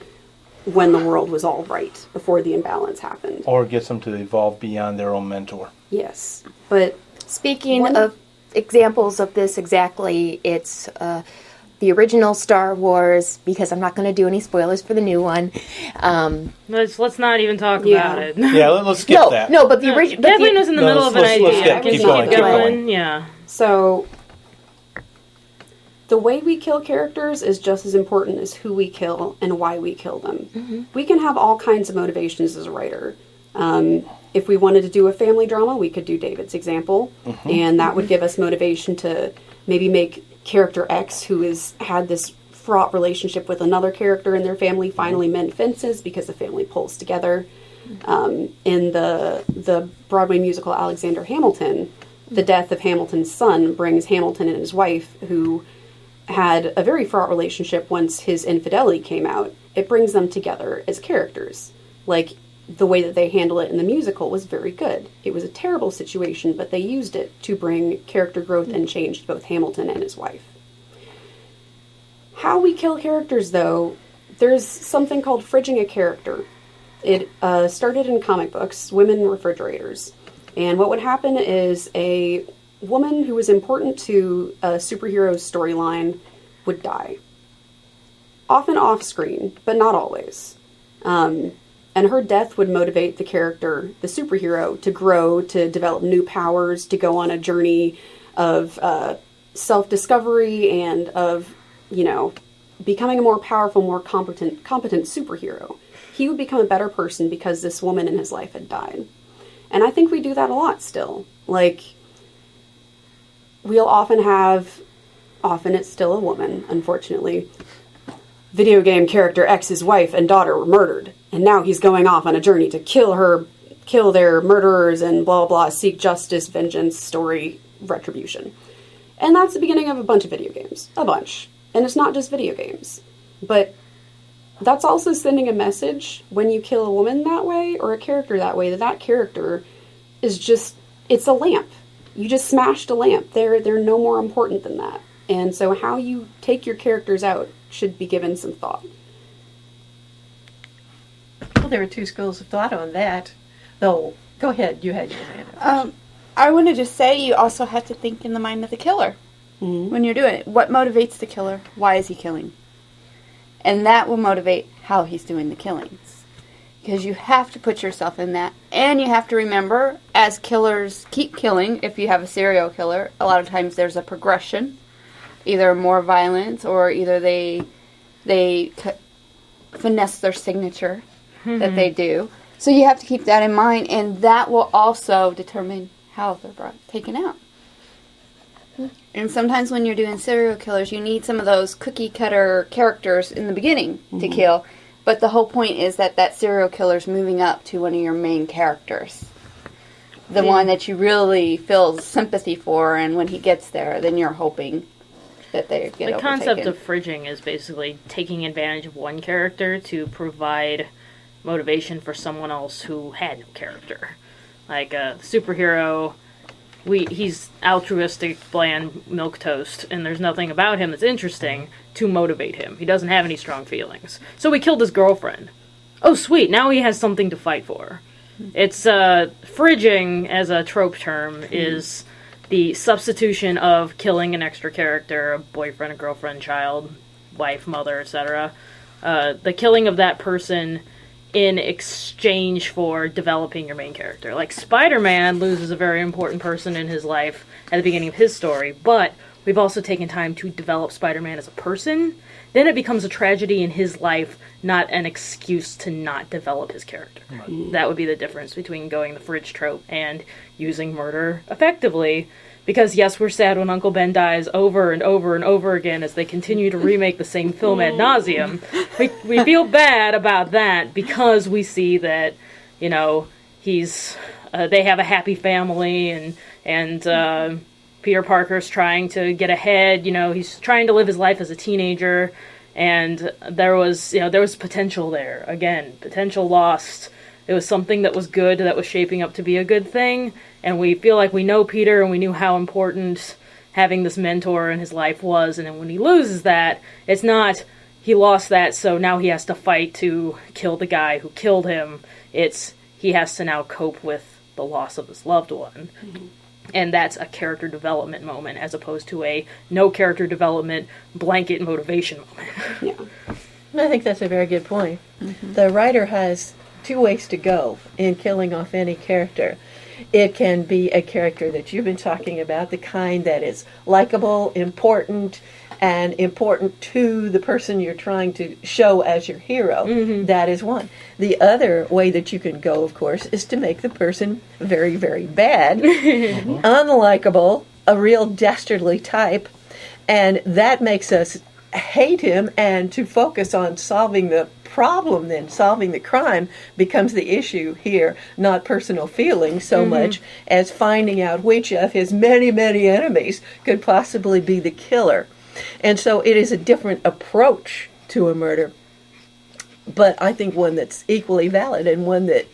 S2: when the world was all right, before the imbalance happened.
S1: Or gets them to evolve beyond their own mentor.
S2: Yes, but...
S5: Speaking of examples of this exactly, it's the original Star Wars, because I'm not going to do any spoilers for the new one.
S4: Let's not even talk about it.
S1: Yeah, let's skip that.
S5: No, but the original...
S4: Kathleen was in the middle of an idea.
S1: Keep going.
S4: Yeah.
S2: So, the way we kill characters is just as important as who we kill and why we kill them. We can have all kinds of motivations as a writer. If we wanted to do a family drama, we could do David's example, and that would give us motivation to maybe make character X, who has had this fraught relationship with another character in their family, finally mend fences because the family pulls together. In the Broadway musical Alexander Hamilton, the death of Hamilton's son brings Hamilton and his wife, who had a very fraught relationship once his infidelity came out. It brings them together as characters. Like, the way that they handle it in the musical was very good. It was a terrible situation, but they used it to bring character growth and change to both Hamilton and his wife. How we kill characters, though, there's something called fridging a character. It started in comic books, women refrigerators. And what would happen is a woman who was important to a superhero's storyline would die. Often off-screen, but not always. And her death would motivate the character, the superhero, to grow, to develop new powers, to go on a journey of self-discovery and of, becoming a more powerful, more competent superhero. He would become a better person because this woman in his life had died. And I think we do that a lot still. Like, we'll often it's still a woman, unfortunately. Video game character X's wife and daughter were murdered, and now he's going off on a journey to kill their murderers and blah blah, seek justice, vengeance, story, retribution. And that's the beginning of a bunch of video games. A bunch. And it's not just video games. But that's also sending a message when you kill a woman that way, or a character that way, that character is just, it's a lamp. You just smashed a lamp. They're no more important than that. And so how you take your characters out should be given some thought.
S3: Well, there are two schools of thought on that. Though, go ahead, you had your hand up.
S6: I want to just say you also have to think in the mind of the killer. when you're doing it. What motivates the killer? Why is he killing? And that will motivate how he's doing the killings. Because you have to put yourself in that. And you have to remember, as killers keep killing, if you have a serial killer, a lot of times there's a progression. Either more violence, or either they finesse their signature that they do. So you have to keep that in mind, and that will also determine how they're taken out. And sometimes when you're doing serial killers, you need some of those cookie-cutter characters in the beginning to kill. But the whole point is that serial killer's moving up to one of your main characters. The one that you really feel sympathy for, and when he gets there, then you're hoping that they get overtaken.
S4: The concept of fridging is basically taking advantage of one character to provide motivation for someone else who had no character. Like a superhero, he's altruistic, bland milquetoast, and there's nothing about him that's interesting to motivate him. He doesn't have any strong feelings. So we killed his girlfriend. Oh, sweet, now he has something to fight for. It's, fridging, as a trope term, is the substitution of killing an extra character, a boyfriend, a girlfriend, child, wife, mother, etc. The killing of that person in exchange for developing your main character. Like, Spider-Man loses a very important person in his life at the beginning of his story, but we've also taken time to develop Spider-Man as a person. Then it becomes a tragedy in his life, not an excuse to not develop his character. Right. That would be the difference between going the fridge trope and using murder effectively. Because, yes, we're sad when Uncle Ben dies over and over and over again as they continue to remake the same film ad nauseum. We feel bad about that because we see that, you know, they have a happy family and Peter Parker's trying to get ahead. You know, he's trying to live his life as a teenager, and there was potential there. Again, potential lost. It was something that was good, that was shaping up to be a good thing, and we feel like we know Peter, and we knew how important having this mentor in his life was, and then when he loses that, it's not he lost that, so now he has to fight to kill the guy who killed him. It's he has to now cope with the loss of his loved one. Mm-hmm. And that's a character development moment as opposed to a no character development blanket motivation moment.
S3: Yeah. I think that's a very good point. Mm-hmm. The writer has two ways to go in killing off any character. It can be a character that you've been talking about, the kind that is likable, important, and important to the person you're trying to show as your hero. Mm-hmm. That is one. The other way that you can go, of course, is to make the person very, very bad, unlikable, a real dastardly type, and that makes us hate him, and to focus on solving the problem, then solving the crime becomes the issue here, not personal feelings so much as finding out which of his many, many enemies could possibly be the killer. And so it is a different approach to a murder, but I think one that's equally valid and one that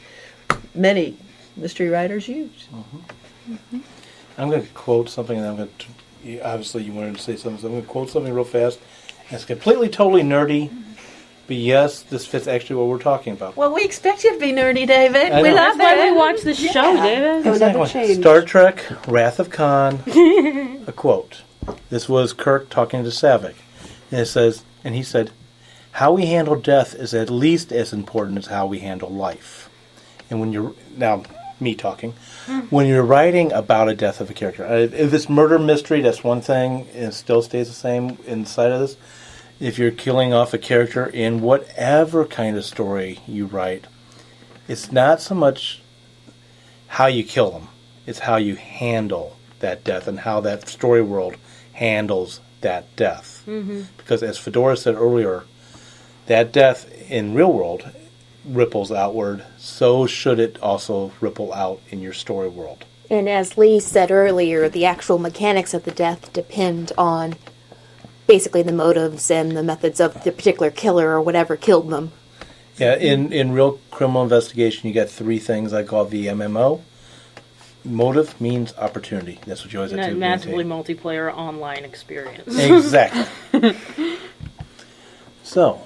S3: many mystery writers use.
S1: Mm-hmm. Mm-hmm. I'm going to quote something, and I'm going to, obviously you wanted to say something, so I'm going to quote something real fast. It's completely, totally nerdy, but yes, this fits actually what we're talking about.
S3: Well, we expect you to be nerdy, David. We love
S4: That's why we watch this show, David.
S1: Exactly. Star Trek, Wrath of Khan, a quote. This was Kirk talking to Saavik. And he said, how we handle death is at least as important as how we handle life. And when you're, now, me talking, when you're writing about a death of a character, if it's murder mystery, that's one thing, and it still stays the same inside of this. If you're killing off a character in whatever kind of story you write, it's not so much how you kill them, it's how you handle that death and how that story world handles that death. Mm-hmm. Because as Fedora said earlier, that death in real world ripples outward, so should it also ripple out in your story world.
S5: And as Lee said earlier, the actual mechanics of the death depend on basically the motives and the methods of the particular killer or whatever killed them.
S1: Yeah, in real criminal investigation, you get three things I call the MMO. Motive means opportunity. That's what you always have to
S4: massively multiplayer online experience.
S1: Exactly. So,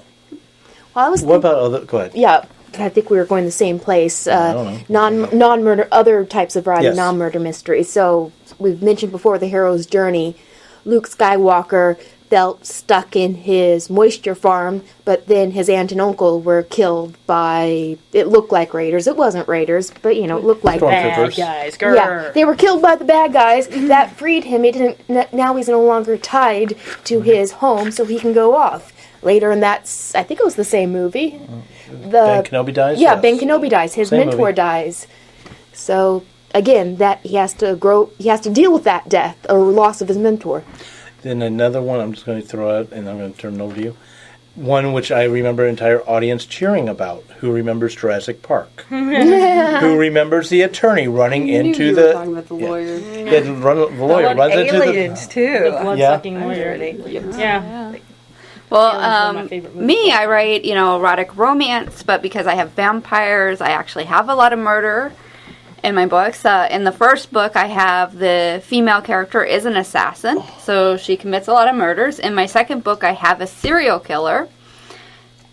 S1: what about other? Go ahead.
S5: Yeah, I think we were going the same place. Non-murder, other types of writing, non-murder mysteries. So we've mentioned before the hero's journey, Luke Skywalker felt stuck in his moisture farm, but then his aunt and uncle were killed by, it looked like raiders. It wasn't raiders, but it looked like
S4: bad guys. Grr.
S5: Yeah, they were killed by the bad guys. That freed him. He didn't. Now he's no longer tied to his home, so he can go off. Later, and I think it was the same movie.
S1: Ben Kenobi dies?
S5: Yeah,
S1: Yes.
S5: Ben Kenobi dies. His
S1: Same
S5: mentor
S1: movie.
S5: dies. So again, that he has to deal with that death or loss of his mentor.
S1: Then another one I'm just going to throw out, and I'm going to turn it over to you. One which I remember an entire audience cheering about. Who remembers Jurassic Park? Who remembers the attorney running into
S2: you
S1: the...
S2: were talking about the lawyer.
S1: Yeah, the lawyer runs into the...
S3: aliens too.
S4: The blood-sucking
S3: I'm
S4: lawyer.
S3: an alien.
S4: Yeah.
S6: Well,
S4: Aliens are one of my favorite movies.
S6: me, I write, erotic romance, but because I have vampires, I actually have a lot of murder in my books. In the first book, I have the female character is an assassin, so she commits a lot of murders. In my second book, I have a serial killer,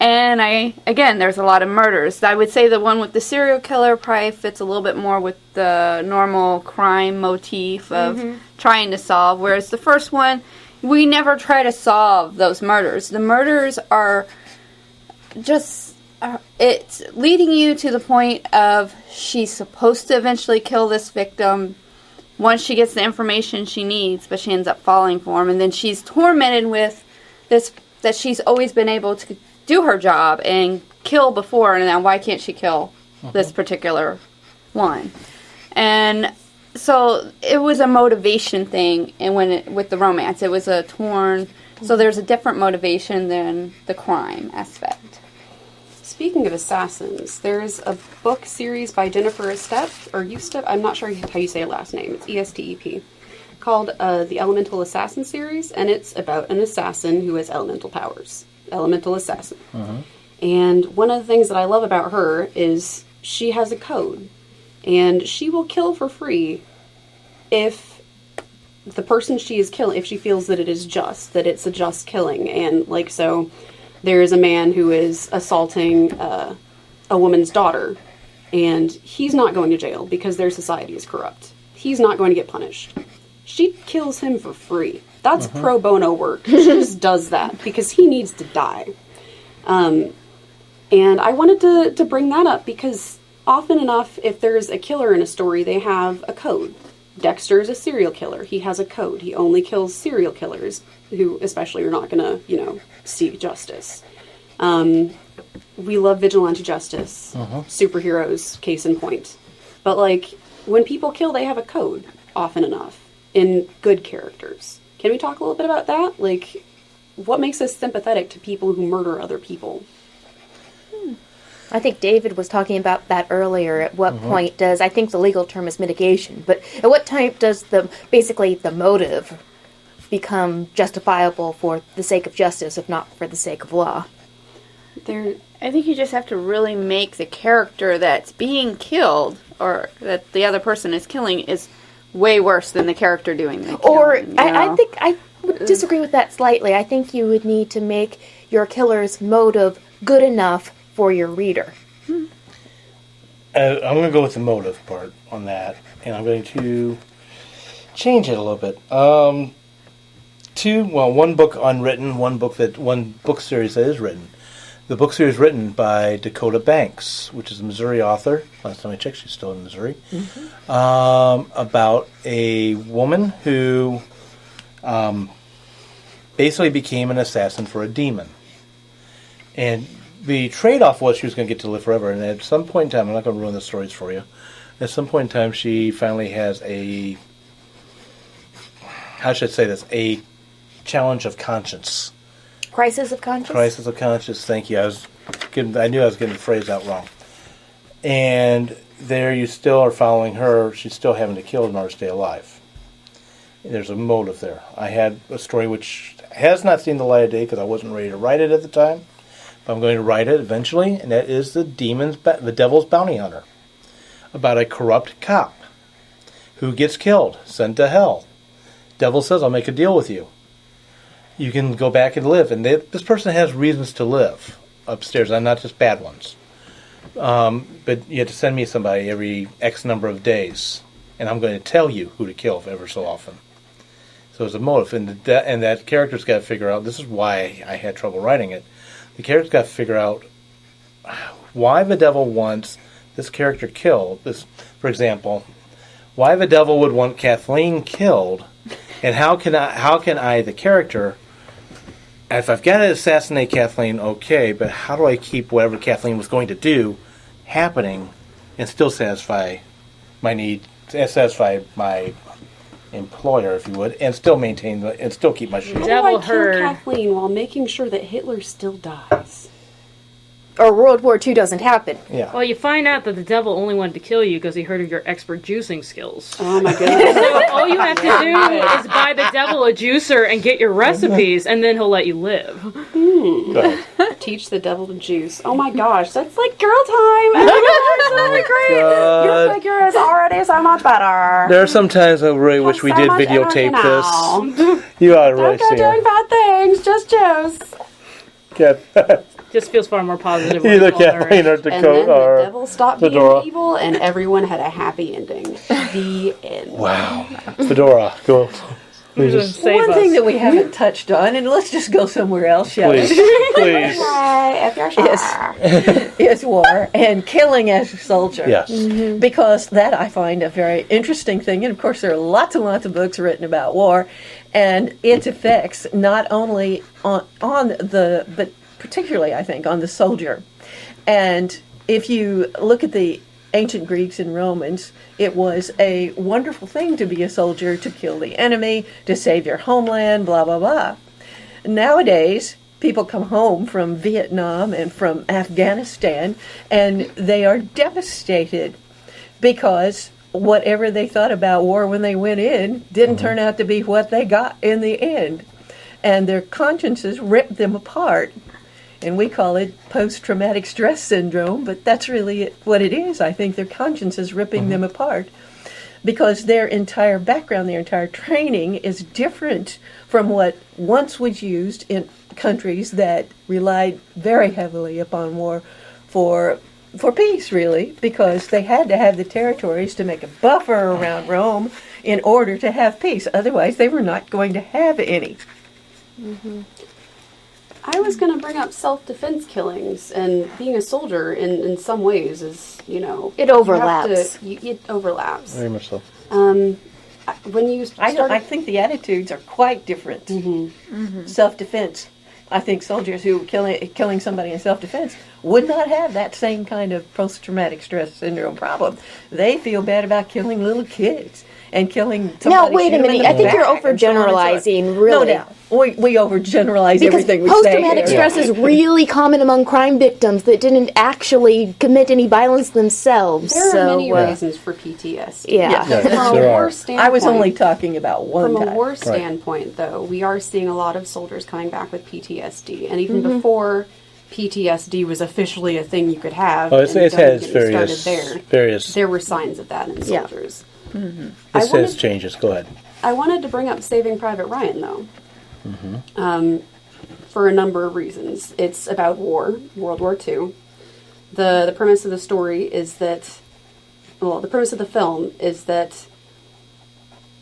S6: and there's a lot of murders. I would say the one with the serial killer probably fits a little bit more with the normal crime motif of trying to solve, whereas the first one, we never try to solve those murders. The murders are just, it's leading you to the point of she's supposed to eventually kill this victim once she gets the information she needs, but she ends up falling for him. And then she's tormented with this, that she's always been able to do her job and kill before, and now why can't she kill this particular one? And so it was a motivation thing, and with the romance, it was a torn. So there's a different motivation than the crime aspect.
S2: Speaking of assassins, there's a book series by Jennifer Estep, I'm not sure how you say her last name. It's Estep, called the Elemental Assassin series, and it's about an assassin who has elemental powers. Elemental assassin. And one of the things that I love about her is she has a code. And she will kill for free if the person she is killing, if she feels that it is just, that it's a just killing. And, so there is a man who is assaulting a woman's daughter, and he's not going to jail because their society is corrupt. He's not going to get punished. She kills him for free. That's pro bono work. She just does that because he needs to die. And I wanted to bring that up because often enough, if there's a killer in a story, they have a code. Dexter is a serial killer. He has a code. He only kills serial killers who especially are not going to, seek justice. We love vigilante justice. Superheroes, case in point. But, when people kill, they have a code, often enough, in good characters. Can we talk a little bit about that? What makes us sympathetic to people who murder other people?
S5: I think David was talking about that earlier. At what point does, I think the legal term is mitigation, but at what time does the motive become justifiable for the sake of justice, if not for the sake of law?
S6: I think you just have to really make the character that's being killed, or that the other person is killing, is way worse than the character doing the killing.
S5: Or, I think I would disagree with that slightly. I think you would need to make your killer's motive good enough for your reader.
S1: I'm going to go with the motive part on that, and I'm going to change it a little bit. One book unwritten, one book series that is written. The book series written by Dakota Banks, which is a Missouri author. Last time I checked, she's still in Missouri. About a woman who basically became an assassin for a demon. And the trade-off was she was going to get to live forever. And at some point in time, I'm not going to ruin the stories for you. At some point in time, she finally has a challenge of conscience.
S5: Crisis of conscience?
S1: Crisis of conscience, thank you. I knew I was getting the phrase out wrong. And there you still are following her. She's still having to kill in order to stay alive. There's a motive there. I had a story which has not seen the light of day because I wasn't ready to write it at the time. But I'm going to write it eventually, and that is the Devil's Bounty Hunter. About a corrupt cop who gets killed, sent to hell. Devil says, I'll make a deal with you. You can go back and live. And this person has reasons to live upstairs, and not just bad ones. But you have to send me somebody every X number of days, and I'm going to tell you who to kill ever so often. So it's a motive, and that character's got to figure out. This is why I had trouble writing it. The character's got to figure out why the devil wants this character killed. This, for example, why the devil would want Kathleen killed, and how can I, the character, if I've got to assassinate Kathleen, okay, but how do I keep whatever Kathleen was going to do happening and still satisfy my need, satisfy my employer, if you would, and still maintain and still keep my shield.
S2: How do I kill Kathleen while making sure that Hitler still dies?
S5: Or World War II doesn't happen.
S1: Yeah.
S4: Well, you find out that the devil only wanted to kill you because he heard of your expert juicing skills.
S2: Oh my goodness.
S4: So all you have to do is buy the devil a juicer and get your recipes, and then he'll let you live.
S2: Teach the devil to juice. Oh my gosh, that's like girl time. Everyone's really great. Your figure is already so much better.
S1: There are some times I really wish we did videotape this. You ought to really see
S2: Don't go doing bad things, just juice.
S4: Just feels far more positive.
S1: Either Kathleen or
S2: And then the devil stopped being
S1: Fedora.
S2: evil, and everyone had a happy ending. The end.
S1: Wow. Fedora, go. Please.
S3: One thing that we haven't touched on, and let's just go somewhere else, shall we?
S1: Please.
S2: If you're sure.
S3: Is war and killing as a soldier.
S1: Yes.
S3: Because that I find a very interesting thing. And of course, there are lots and lots of books written about war and its effects, not only on but particularly, I think, on the soldier. And if you look at the ancient Greeks and Romans, it was a wonderful thing to be a soldier, to kill the enemy, to save your homeland, blah, blah, blah. Nowadays, people come home from Vietnam and from Afghanistan, and they are devastated because whatever they thought about war when they went in didn't turn out to be what they got in the end. And their consciences ripped them apart. And we call it post-traumatic stress syndrome, but that's really what it is. I think their conscience is ripping them apart because their entire background, their entire training is different from what once was used in countries that relied very heavily upon war for peace, really, because they had to have the territories to make a buffer around Rome in order to have peace. Otherwise, they were not going to have any.
S2: I was going to bring up self-defense killings, and being a soldier in some ways is,
S5: It overlaps.
S2: It overlaps.
S1: Very much so.
S2: When you
S3: I think the attitudes are quite different. Self-defense. I think soldiers who are killing somebody in self-defense would not have that same kind of post-traumatic stress syndrome problem. They feel bad about killing little kids and killing somebody.
S5: Now, wait a minute. I think you're overgeneralizing, really.
S3: No doubt. We overgeneralize everything we say.
S5: Because post-traumatic stress is really common among crime victims that didn't actually commit any violence themselves.
S2: There are many reasons for PTSD.
S5: Yeah.
S2: From a war standpoint,
S3: I was only talking about one
S2: From
S3: type.
S2: a war standpoint, though, we are seeing a lot of soldiers coming back with PTSD. And even before PTSD was officially a thing you could have,
S1: it has various.
S2: There were signs of that in soldiers.
S1: It says changes. Go ahead.
S2: I wanted to bring up Saving Private Ryan, though, for a number of reasons. It's about war, World War II. The premise of the story is that, the premise of the film is that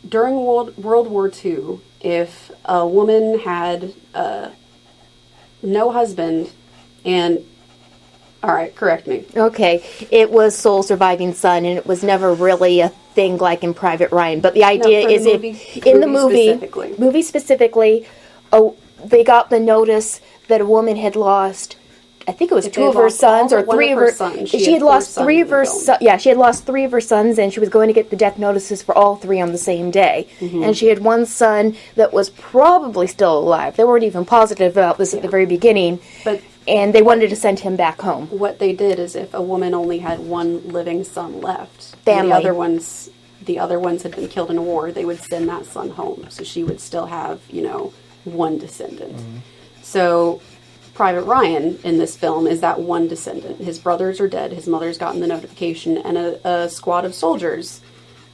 S2: during World War II, if a woman had no husband and... All right, correct me.
S5: Okay, it was sole surviving son, and it was never really a thing like in Private Ryan. But the idea is, in the movie specifically, they got the notice that a woman had lost. I think it was two of her sons or three of her sons. She had lost three of her sons. Yeah, she had lost three of her sons, and she was going to get the death notices for all three on the same day. And she had one son that was probably still alive. They weren't even positive about this at the very beginning. And they wanted to send him back home.
S2: What they did is, if a woman only had one living son left,
S5: family,
S2: the other ones had been killed in a war, they would send that son home, so she would still have, one descendant. So Private Ryan in this film is that one descendant. His brothers are dead, his mother's gotten the notification, and a squad of soldiers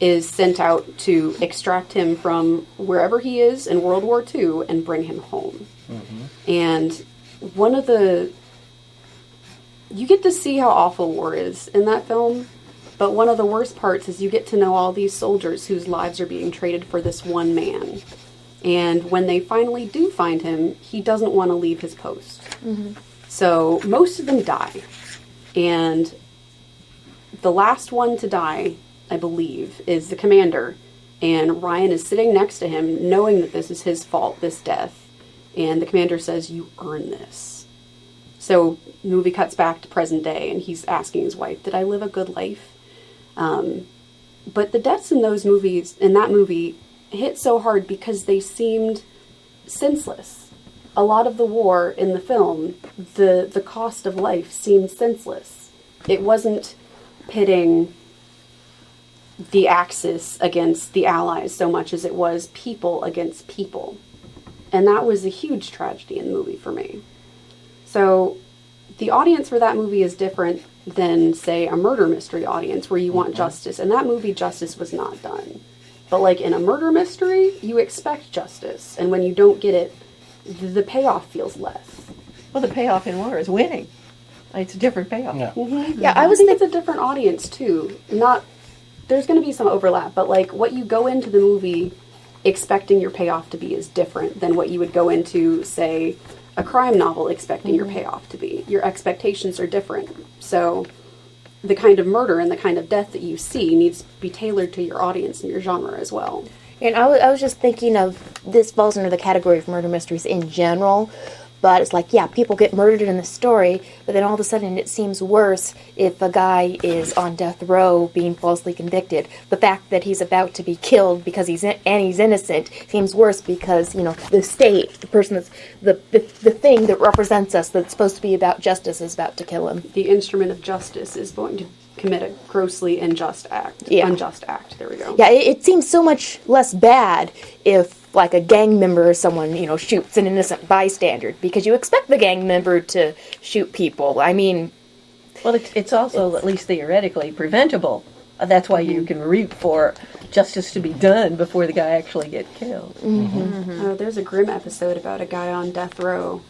S2: is sent out to extract him from wherever he is in World War II and bring him home. And you get to see how awful war is in that film, but one of the worst parts is you get to know all these soldiers whose lives are being traded for this one man. And when they finally do find him, he doesn't want to leave his post. So most of them die. And the last one to die, I believe, is the commander. And Ryan is sitting next to him, knowing that this is his fault, this death. And the commander says, "You earn this." So the movie cuts back to present day, and he's asking his wife, "Did I live a good life?" But the deaths in that movie, hit so hard because they seemed senseless. A lot of the war in the film, the cost of life seemed senseless. It wasn't pitting the Axis against the Allies so much as it was people against people. And that was a huge tragedy in the movie for me. So the audience for that movie is different than, say, a murder mystery audience where you want justice. In that movie, justice was not done. But like in a murder mystery, you expect justice. And when you don't get it, the payoff feels less.
S3: Well, the payoff in war is winning. It's a different payoff.
S1: Yeah.
S2: Yeah, I think it's a different audience too. There's going to be some overlap, but like what you go into the movie expecting your payoff to be is different than what you would go into, say, a crime novel expecting your payoff to be. Your expectations are different. So the kind of murder and the kind of death that you see needs to be tailored to your audience and your genre as well.
S5: And I was just thinking of, this falls under the category of murder mysteries in general, but it's like, yeah, people get murdered in the story, but then all of a sudden it seems worse if a guy is on death row being falsely convicted. The fact that he's about to be killed because he's innocent seems worse because, the state, the person that's, the thing that represents us that's supposed to be about justice is about to kill him.
S2: The instrument of justice is going to commit a grossly unjust act.
S5: Yeah.
S2: Unjust act, there we go.
S5: Yeah, it seems so much less bad if, like, a gang member or someone, shoots an innocent bystander, because you expect the gang member to shoot people. I mean...
S3: Well, it's also, at least theoretically, preventable. That's why you can root for justice to be done before the guy actually gets killed.
S2: There's a grim episode about a guy on death row,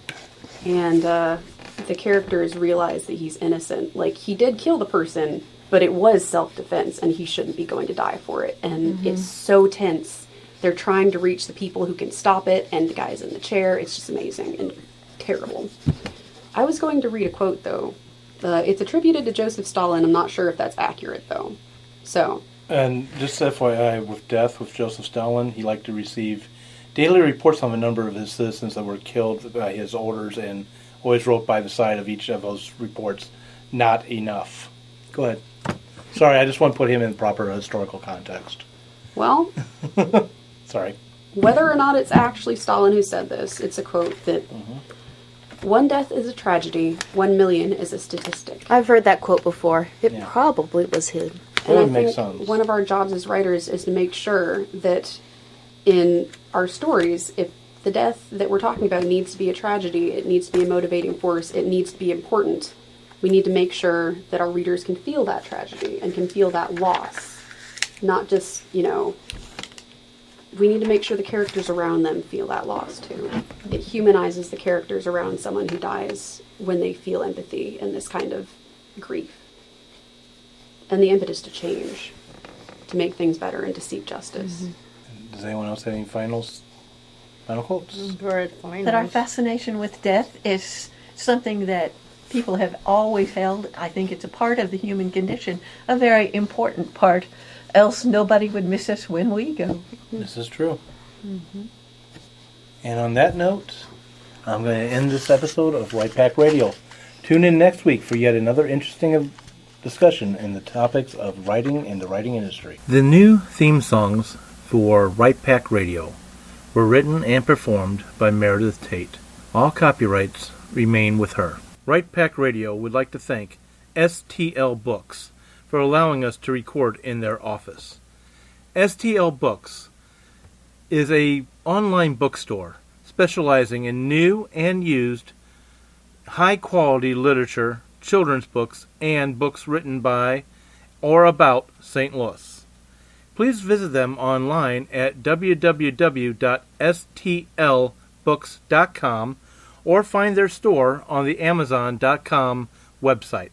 S2: and the characters realize that he's innocent. Like, he did kill the person, but it was self-defense, and he shouldn't be going to die for it. And it's so tense. They're trying to reach the people who can stop it, and the guy's in the chair. It's just amazing and terrible. I was going to read a quote, though. It's attributed to Joseph Stalin. I'm not sure if that's accurate, though. So.
S1: And just FYI, with Joseph Stalin, he liked to receive daily reports on the number of his citizens that were killed by his orders, and always wrote by the side of each of those reports, "Not enough." Go ahead. Sorry, I just want to put him in proper historical context.
S2: Well...
S1: Sorry.
S2: Whether or not it's actually Stalin who said this, it's a quote that one death is a tragedy, 1 million is a statistic.
S5: I've heard that quote before. It probably was him.
S2: And I
S1: makes
S2: think
S1: sense.
S2: one of our jobs as writers is to make sure that in our stories, if the death that we're talking about needs to be a tragedy, it needs to be a motivating force, it needs to be important, we need to make sure that our readers can feel that tragedy and can feel that loss. Not just, we need to make sure the characters around them feel that loss too. It humanizes the characters around someone who dies when they feel empathy and this kind of grief. And the impetus to change, to make things better and to seek justice.
S1: Does anyone else have any final quotes?
S3: That our fascination with death is something that people have always held. I think it's a part of the human condition, a very important part. Else nobody would miss us when we go.
S1: This is true. And on that note, I'm going to end this episode of Right Pack Radio. Tune in next week for yet another interesting discussion in the topics of writing and the writing industry. The new theme songs for Right Pack Radio were written and performed by Meredith Tate. All copyrights remain with her. Right Pack Radio would like to thank STL Books for allowing us to record in their office. STL Books is a online bookstore specializing in new and used high-quality literature, children's books, and books written by or about St. Louis. Please visit them online at www.stlbooks.com or find their store on the Amazon.com website.